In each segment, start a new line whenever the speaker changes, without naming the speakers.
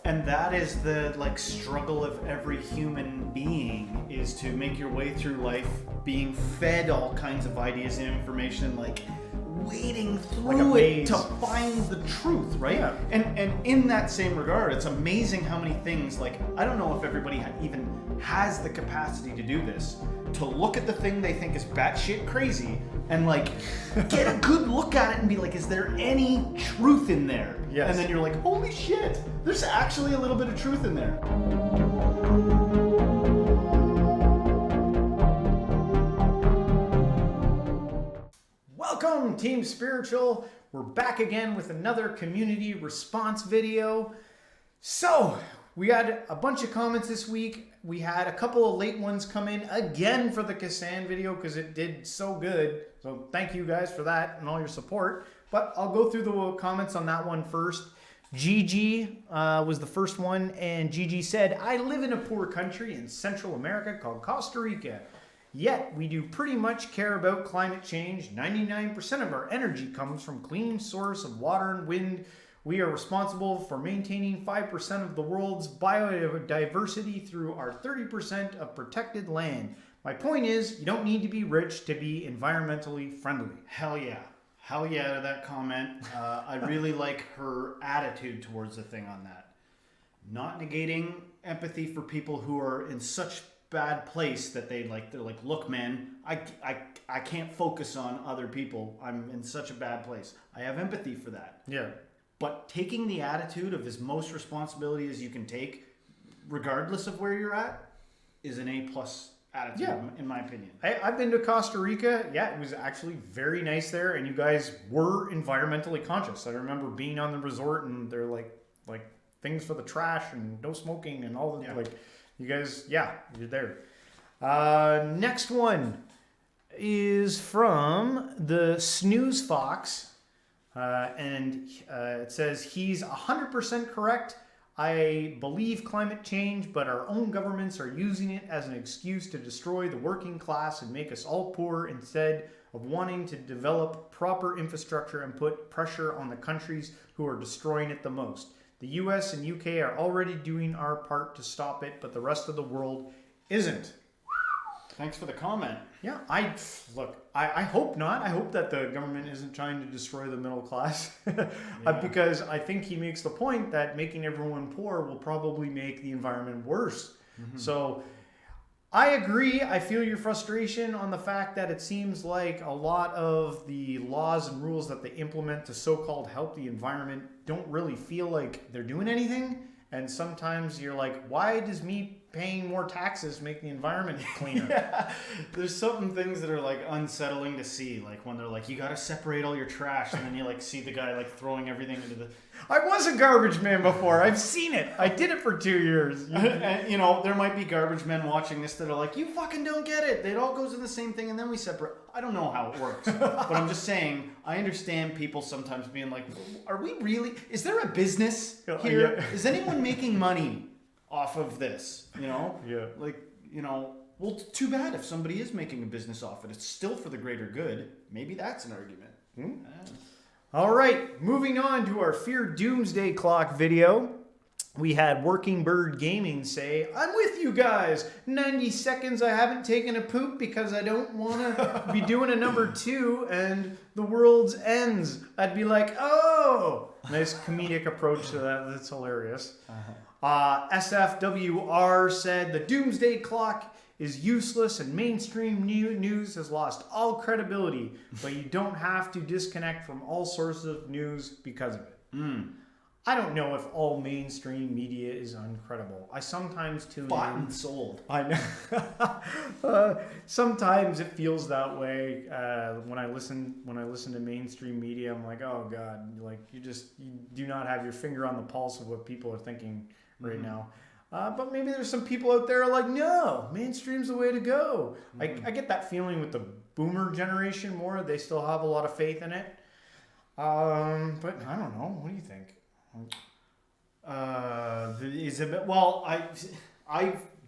And that is the struggle of every human being, is to make your way through life being fed all kinds of ideas and information, wading through it to find the truth, right?
Yeah.
And in that same regard, it's amazing how many things, I don't know if everybody even has the capacity to do this, to look at the thing they think is batshit crazy and get a good look at it and be like, is there any truth in there?
Yes.
And then you're like, holy shit, there's actually a little bit of truth in there. Welcome, Team Spiritual. We're back again with another community response video. So, we had a bunch of comments this week. We had a couple of late ones come in again for the Kassan video because it did so good. So thank you guys for that and all your support. But I'll go through the comments on that one first. Gigi was the first one, and Gigi said, I live in a poor country in Central America called Costa Rica. Yet, we do pretty much care about climate change. 99% of our energy comes from clean source of water and wind. We are responsible for maintaining 5% of the world's biodiversity through our 30% of protected land. My point is, you don't need to be rich to be environmentally friendly. Hell yeah. Hell yeah to that comment. I really like her attitude towards the thing on that. Not negating empathy for people who are in such bad place that they're like, look, man, I can't focus on other people. I'm in such a bad place. I have empathy for that.
Yeah.
But taking the attitude of as most responsibility as you can take, regardless of where you're at, is an A+ attitude, in my opinion.
I've been to Costa Rica. Yeah, it was actually very nice there, and you guys were environmentally conscious. I remember being on the resort, and they're like things for the trash and no smoking and all the you guys, you're there. Next one is from the Snooze Fox. And it says, he's 100% correct. I believe climate change, but our own governments are using it as an excuse to destroy the working class and make us all poor instead of wanting to develop proper infrastructure and put pressure on the countries who are destroying it the most. The US and UK are already doing our part to stop it, but the rest of the world isn't.
Thanks for the comment.
Yeah, I hope not. I hope that the government isn't trying to destroy the middle class. Because I think he makes the point that making everyone poor will probably make the environment worse. Mm-hmm. So I agree. I feel your frustration on the fact that it seems like a lot of the laws and rules that they implement to so-called help the environment don't really feel like they're doing anything. And sometimes you're like, why does me paying more taxes make the environment cleaner?
Yeah. There's certain things that are unsettling to see, when they're you gotta separate all your trash, and then you see the guy throwing everything into the...
I was a garbage man before. I've seen it. I did it for 2 years.
And, there might be garbage men watching this that are you fucking don't get it. It all goes in the same thing, and then we separate. I don't know how it works. But I'm just saying, I understand people sometimes being are we really... Is there a business here?
Yeah.
Is anyone making money off of this?
Yeah.
Well, too bad if somebody is making a business off it. It's still for the greater good. Maybe that's an argument.
All right, moving on to our Fear Doomsday Clock video. We had Working Bird Gaming say, I'm with you guys. 90 seconds I haven't taken a poop because I don't want to be doing a number 2 and the world's ends. I'd be like, oh. Nice comedic approach to that. That's hilarious. SFWR said, the Doomsday Clock is useless and mainstream news has lost all credibility, but you don't have to disconnect from all sources of news because of it. I don't know if all mainstream media is uncredible. I sometimes tune in.
Bought and sold.
I know. Sometimes it feels that way when I listen to mainstream media. I'm like, oh God, you do not have your finger on the pulse of what people are thinking right now. But maybe there's some people out there no, mainstream's the way to go. I get that feeling with the boomer generation more. They still have a lot of faith in it. But I don't know. What do you think?
I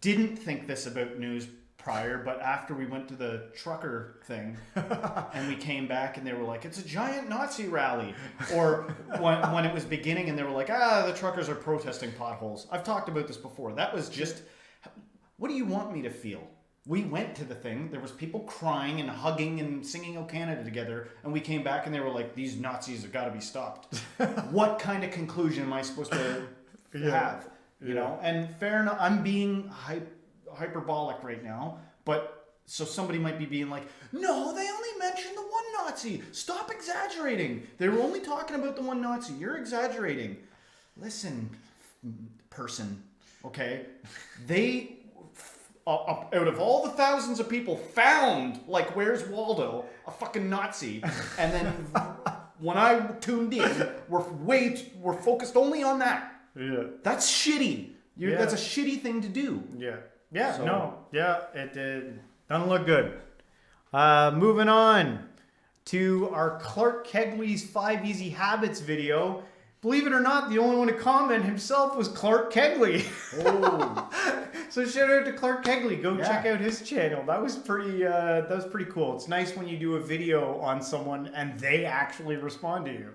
didn't think this about news
prior, but after we went to the trucker thing and we came back and they were like, it's a giant Nazi rally. Or when it was beginning and they were like, the truckers are protesting potholes. I've talked about this before. That was just, what do you want me to feel? We went to the thing. There was people crying and hugging and singing "O Canada" together, and we came back and they were like, "These Nazis have got to be stopped." What kind of conclusion am I supposed to have? You know, and fair enough. I'm being hyperbolic right now, but so somebody might be being like, "No, they only mentioned the one Nazi. Stop exaggerating. They were only talking about the one Nazi. You're exaggerating." Listen, person. Okay, they. Out of all the thousands of people found, like, where's Waldo, a fucking Nazi, and then when I tuned in, we're focused only on that.
Yeah.
That's shitty.
Yeah.
That's a shitty thing to do.
Yeah. Yeah.
So-
No. Yeah. It doesn't look good. Moving on to our Clark Kegley's 5 Easy Habits video. Believe it or not, the only one to comment himself was Clark Kegley.
Oh.
So shout out to Clark Kegley. Go
Yeah.
check out his channel. That was pretty cool. It's nice when you do a video on someone and they actually respond to you.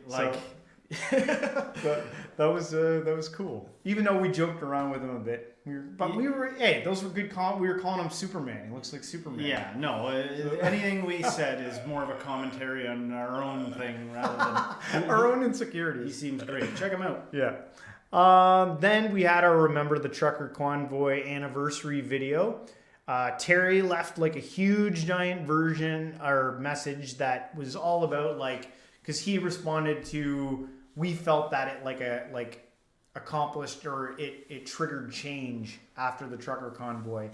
Like,
That was cool. Even though we joked around with him a bit, those were good. We were calling him Superman. He looks like Superman.
yeah, no, anything we said is more of a commentary on our own thing rather than
Our own
he
insecurities.
seems great. Check him out.
Yeah. Then we had our Remember the Trucker Convoy anniversary video. Terry left like a huge giant version or message that was all about like, because he responded to, we felt that it accomplished or it triggered change after the trucker convoy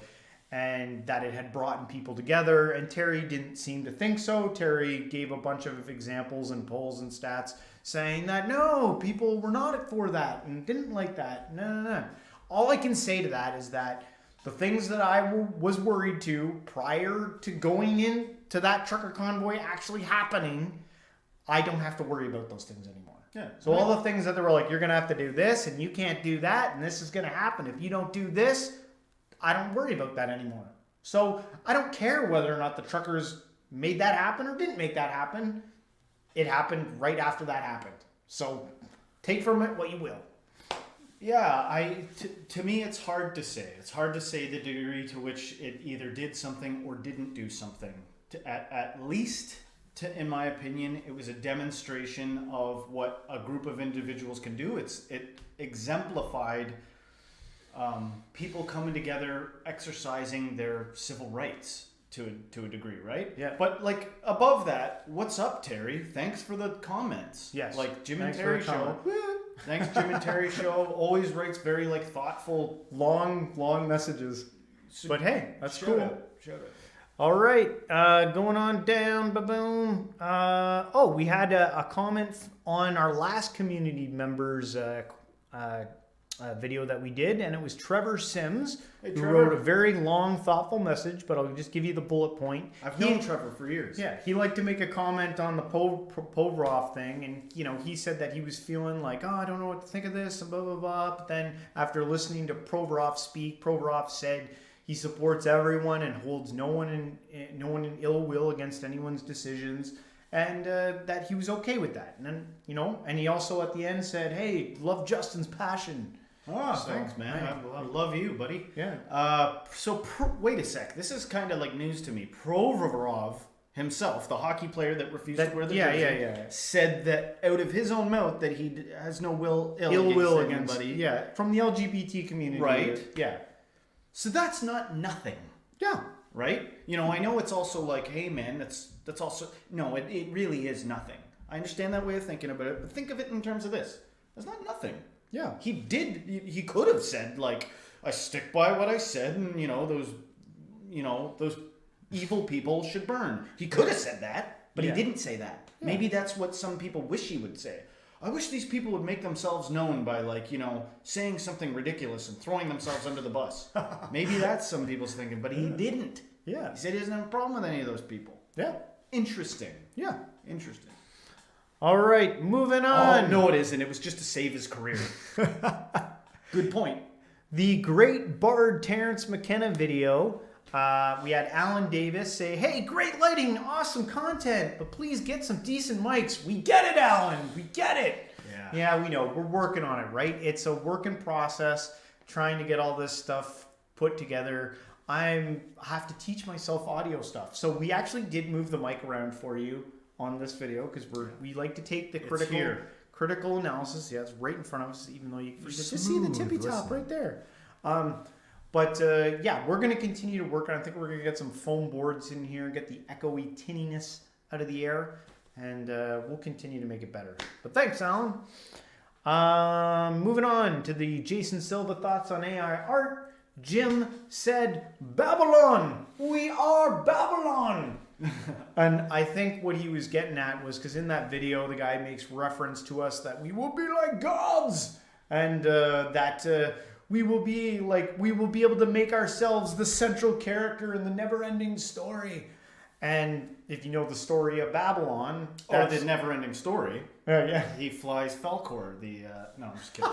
and that it had brought people together, and Terry didn't seem to think so. Terry gave a bunch of examples and polls and stats saying that no, people were not for that and didn't like that. No. All I can say to that is that the things that I was worried to prior to going into that trucker convoy actually happening, I don't have to worry about those things anymore.
Yeah.
So all the things that they were like, you're going to have to do this and you can't do that and this is going to happen. If you don't do this, I don't worry about that anymore. So I don't care whether or not the truckers made that happen or didn't make that happen. It happened right after that happened. So take from it what you will.
Yeah, to me it's hard to say. It's hard to say the degree to which it either did something or didn't do something. At least, in my opinion, it was a demonstration of what a group of individuals can do. It exemplified people coming together, exercising their civil rights to a degree, right?
Yeah.
But like above that, what's up, Terry? Thanks for the comments.
Yes.
Like Jim and
Thanks for
Terry
the
show.
comment.
Thanks, Jim and Terry show. Always writes very like thoughtful,
Long messages. But hey, that's
shout
cool.
out. Shout out.
All right, going on down, ba-boom. We had a comment on our last community members video that we did, and it was Trevor Sims,
Hey,
who
Trevor.
wrote a very long, thoughtful message, but I'll just give you the bullet point.
I've known Trevor for years.
Yeah, he liked to make a comment on the Povrov thing, and he said that he was feeling like, I don't know what to think of this, and blah blah blah. But then after listening to Provorov speak, Provorov said he supports everyone and holds no one in ill will against anyone's decisions, and that he was okay with that. And then and he also at the end said, "Hey, love Justin's passion."
Oh,
So,
thanks, man.
right.
I love you, buddy.
Yeah.
Wait a sec. This is kind of like news to me. Provorov himself, the hockey player that refused to wear the jersey,
yeah.
said that out of his own mouth that he has no ill
will
against
against
anybody.
from the LGBT community,
Right.
Yeah.
So that's not nothing,
Yeah.
right? I know it's also like, hey, man, that's also no. It really is nothing. I understand that way of thinking about it, but think of it in terms of this. That's not nothing.
Yeah.
He could have said like, I stick by what I said, and those evil people should burn. He could have said that, but
Yeah.
he didn't say that.
Yeah.
Maybe that's what some people wish he would say. I wish these people would make themselves known by saying something ridiculous and throwing themselves under the bus. Maybe that's some people's thinking, but he didn't.
Yeah.
He said he doesn't have a problem with any of those people.
Yeah.
Interesting.
Yeah.
Interesting.
All right, moving
Oh,
on.
no, it isn't. It was just to save his career. Good point.
The Great Bard Terrence McKenna video. We had Alan Davis say, hey, great lighting, awesome content, but please get some decent mics. We get it, Alan. We get it. Yeah, we know. We're working on it, right? It's a work in process, trying to get all this stuff put together. I have to teach myself audio stuff. So we actually did move the mic around for you on this video because we like to take the critical analysis. Yeah, it's right in front of us, even though you can just see the tippy top right there. Yeah, we're going to continue to work on it. I think we're going to get some foam boards in here, get the echoey tinniness out of the air, and we'll continue to make it better. But thanks, Alan. Moving on to the Jason Silva thoughts on AI art. Jim said, Babylon! We are Babylon! And I think what he was getting at was because in that video, the guy makes reference to us that we will be like gods, and that we will be able to make ourselves the central character in the never-ending story. And if you know the story of Babylon,
or the never-ending story,
yeah,
he flies Falcor. No, I'm just kidding.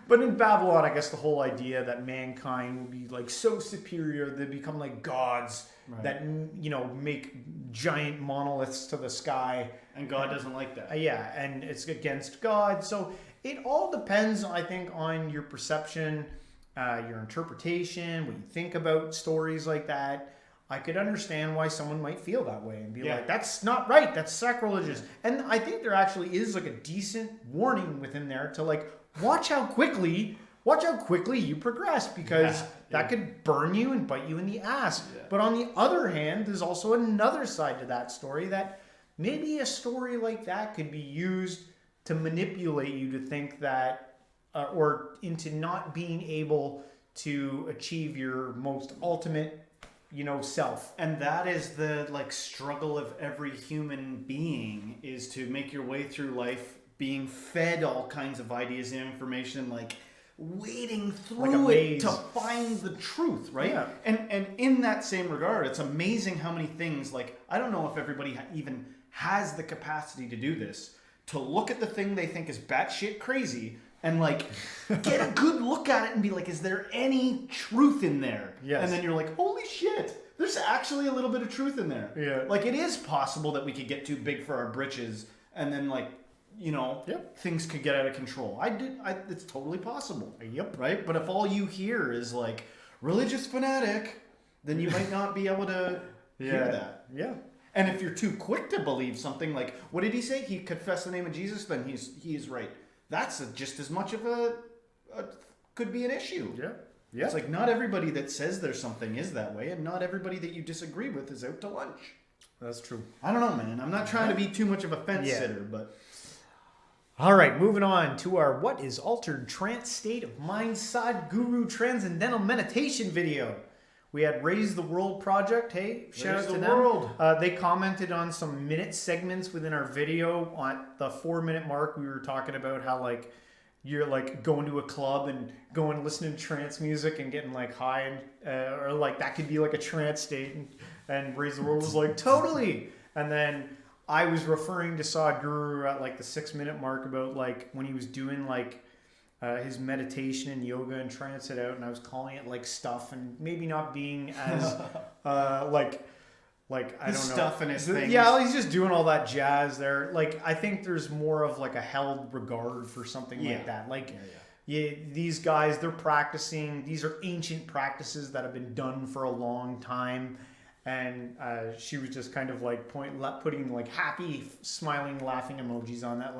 But in Babylon, I guess the whole idea that mankind will be like so superior, they become like gods that make giant monoliths to the sky,
and God doesn't like that.
Yeah, and it's against God. So it all depends, I think, on your perception, your interpretation, what you think about stories like that. I could understand why someone might feel that way and be like, that's not right, that's sacrilegious. And I think there actually is like a decent warning within there to like, watch how quickly you progress, because that could burn you and bite you in the ass. Yeah. But on the other hand, there's also another side to that story, that maybe a story like that could be used to manipulate you to think that, or into not being able to achieve your most ultimate self.
And that is the struggle of every human being, is to make your way through life being fed all kinds of ideas and information, wading through it to find the truth, right?
Yeah.
And in that same regard, it's amazing how many things, I don't know if everybody even has the capacity to do this, to look at the thing they think is batshit crazy and get a good look at it and be like, is there any truth in there?
Yes.
And then you're like, holy shit, there's actually a little bit of truth in there.
Yeah.
It is possible that we could get too big for our britches, and then things could get out of control. It's totally possible.
Yep.
Right? But if all you hear is religious fanatic, then you might not be able to hear that.
Yeah.
And if you're too quick to believe something what did he say? He confessed the name of Jesus, then he is right. That's just as much of a could be an issue.
Yeah. Yeah.
It's not everybody that says there's something is that way, and not everybody that you disagree with is out to lunch.
That's true.
I don't know, man. I'm not trying to be too much of a fence sitter, but...
All right, moving on to our What is Altered Trance State of Mind Sadhguru Transcendental Meditation video. We had Raise the World Project. Hey, shout out to them. They commented on some minute segments within our video. On the 4-minute mark, we were talking about how you're going to a club and going and listening to trance music and getting high, and or that could be a trance state. And Raise the World was totally. And then I was referring to Sadhguru at the 6-minute mark about when he was doing his meditation and yoga and trance it out, and I was calling it stuff, and maybe not being as I don't know,
stuff and his things.
Yeah, he's just doing all that jazz there. I think there's more of a held regard for something like that. These guys, they're practicing. These are ancient practices that have been done for a long time. And she was just kind of putting happy, smiling, laughing emojis on that.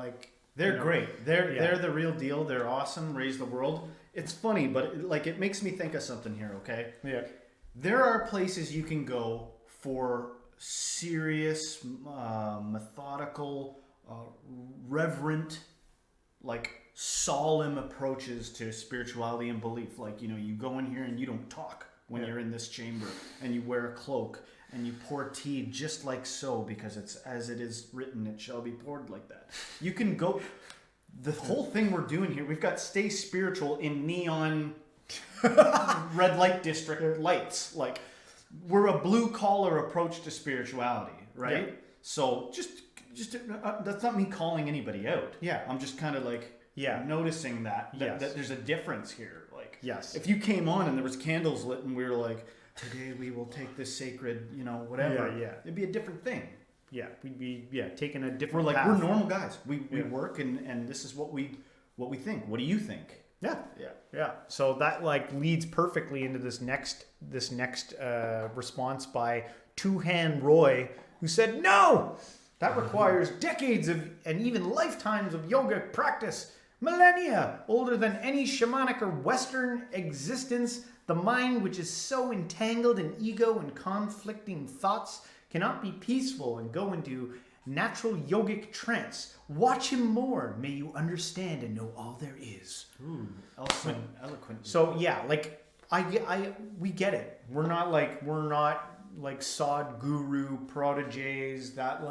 They're great. They're the real deal. They're awesome. Raise the World. It's funny, but it makes me think of something here. Okay.
Yeah.
There are places you can go for serious, methodical, reverent, solemn approaches to spirituality and belief. You go in here and you don't talk when you're in this chamber, and you wear a cloak, and you pour tea just like so, because it's as it is written, it shall be poured like that. You can go... The whole thing we're doing here, we've got Stay Spiritual in neon red light district lights. We're a blue-collar approach to spirituality, right?
Yeah.
So just that's not me calling anybody out.
Yeah.
I'm just kind of noticing that there's a difference here. like.
Yes.
If you came on and there was candles lit and we were like, today we will take this sacred, whatever.
Yeah.
It'd be a different thing.
Yeah, we'd be taking a
We're
different
like,
path.
we're normal guys. We
Yeah.
work and this is what we think. What do you think?
Yeah.
Yeah.
So that like leads perfectly into this next response by Two Hand Roy, who said, "No, that requires decades of and even lifetimes of yoga practice, millennia older than any shamanic or Western existence. The mind, which is so entangled in ego and conflicting thoughts, cannot be peaceful and go into natural yogic trance. Watch him more. May you understand and know all there is."
Ooh, eloquent.
So yeah, like we get it. We're not like sod guru proteges that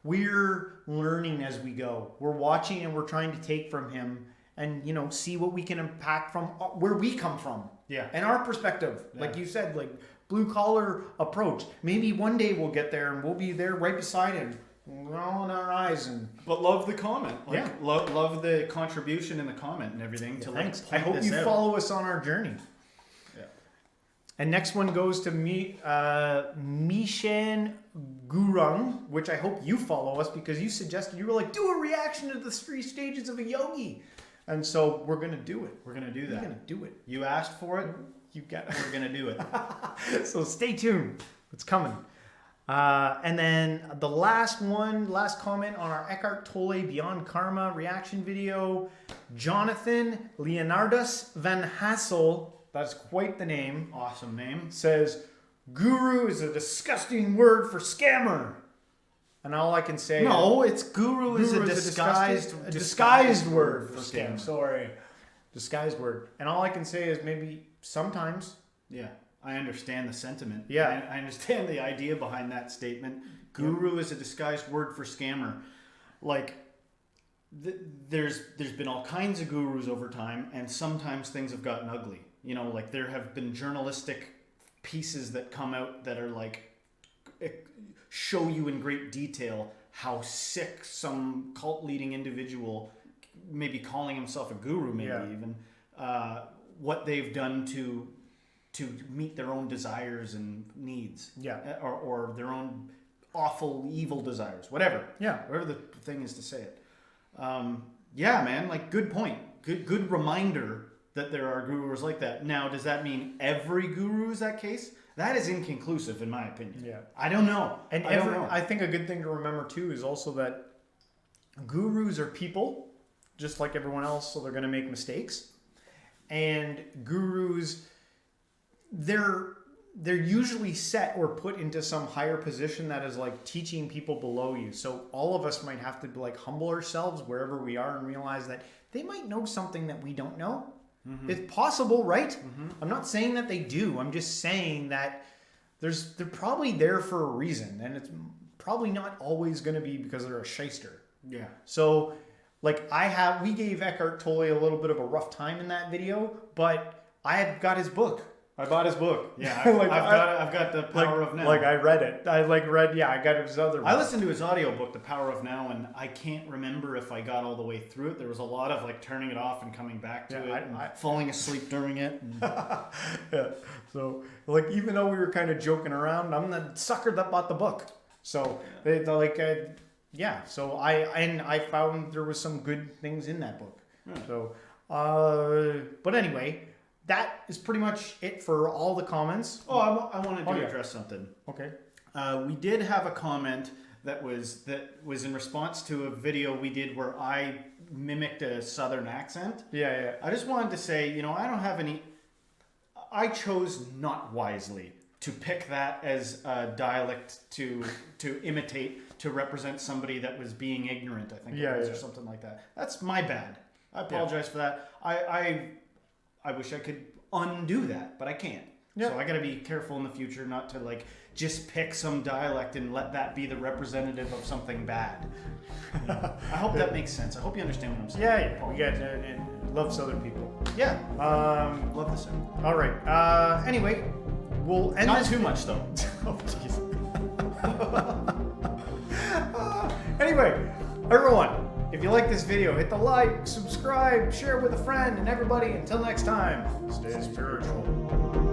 we're learning as we go. We're watching and we're trying to take from him and see what we can impact from where we come from.
Yeah.
And our perspective,
Yeah.
like you said, like blue collar approach. Maybe one day we'll get there and we'll be there right beside him, rolling our eyes and.
But love the comment. Like,
Yeah.
love the contribution in the comment and everything. To
Thanks.
Like,
I hope
point
you
this out.
follow us on our journey.
Yeah.
And next one goes to Mishan Gurung, which I hope you follow us because you suggested, you were like, do a reaction to the 3 stages of a yogi. And so we're going to do it.
We're gonna do
We're
that.
going to do it.
You asked for it.
You got it.
We're gonna do it.
So stay tuned. It's coming. And then the last comment on our Eckhart Tolle Beyond Karma reaction video, Jonathan Leonardus Van Hassel, that's quite the name,
Awesome name.
says, "Guru is a disgusting word for scammer." And all I can say
No, it's guru is a
disguised word for scam. Sorry. Disguised word. And all I can say is maybe sometimes.
Yeah, I understand the sentiment.
Yeah.
I understand the idea behind that statement. Guru is a disguised word for scammer. Like, there's been all kinds of gurus over time, and sometimes things have gotten ugly. Like there have been journalistic pieces that come out that are like show you in great detail how sick some cult leading individual, maybe calling himself a guru, maybe even, what they've done to meet their own desires and needs, or their own awful evil desires, whatever the thing is to say it. Yeah, man, like good point, good reminder that there are gurus like that. Now, does that mean every guru is that case? That is inconclusive, in my opinion.
Yeah.
I don't know.
And
I don't know.
I think a good thing to remember too is also that gurus are people, just like everyone else, so they're going to make mistakes. And gurus, they're usually set or put into some higher position that is like teaching people below you. So all of us might have to like humble ourselves wherever we are and realize that they might know something that we don't know. Mm-hmm. It's possible, right? Mm-hmm. I'm not saying that they do. I'm just saying that they're probably there for a reason, and it's probably not always going to be because they're a shyster.
Yeah.
So, like we gave Eckhart Tolle a little bit of a rough time in that video, but I had got his book. I bought his book.
Yeah, I've got The Power of Now.
Like I read it. I got his other one.
I listened to his audiobook, The Power of Now, and I can't remember if I got all the way through it. There was a lot of like turning it off and coming back to it, and falling asleep during it.
Yeah. So like even though we were kind of joking around, I'm the sucker that bought the book. So So I found there was some good things in that book. Yeah. So but anyway. That is pretty much it for all the comments.
Oh, I wanted to address something.
Okay.
We did have a comment that was in response to a video we did where I mimicked a southern accent.
Yeah.
I just wanted to say, I don't have any. I chose not wisely to pick that as a dialect to imitate to represent somebody that was being ignorant. I think it was or something like that. That's my bad. I apologize for that. I wish I could undo that, but I can't. Yep. So I got to be careful in the future not to like just pick some dialect and let that be the representative of something bad. I hope that makes sense. I hope you understand what I'm saying.
Yeah. We got love Southern people.
Yeah. Love the South.
All right. Anyway, we'll end
not
this
too much though.
Oh jeez. Anyway, everyone.
If you like this video, hit the like, subscribe, share with a friend, and everybody, until next time, stay spiritual.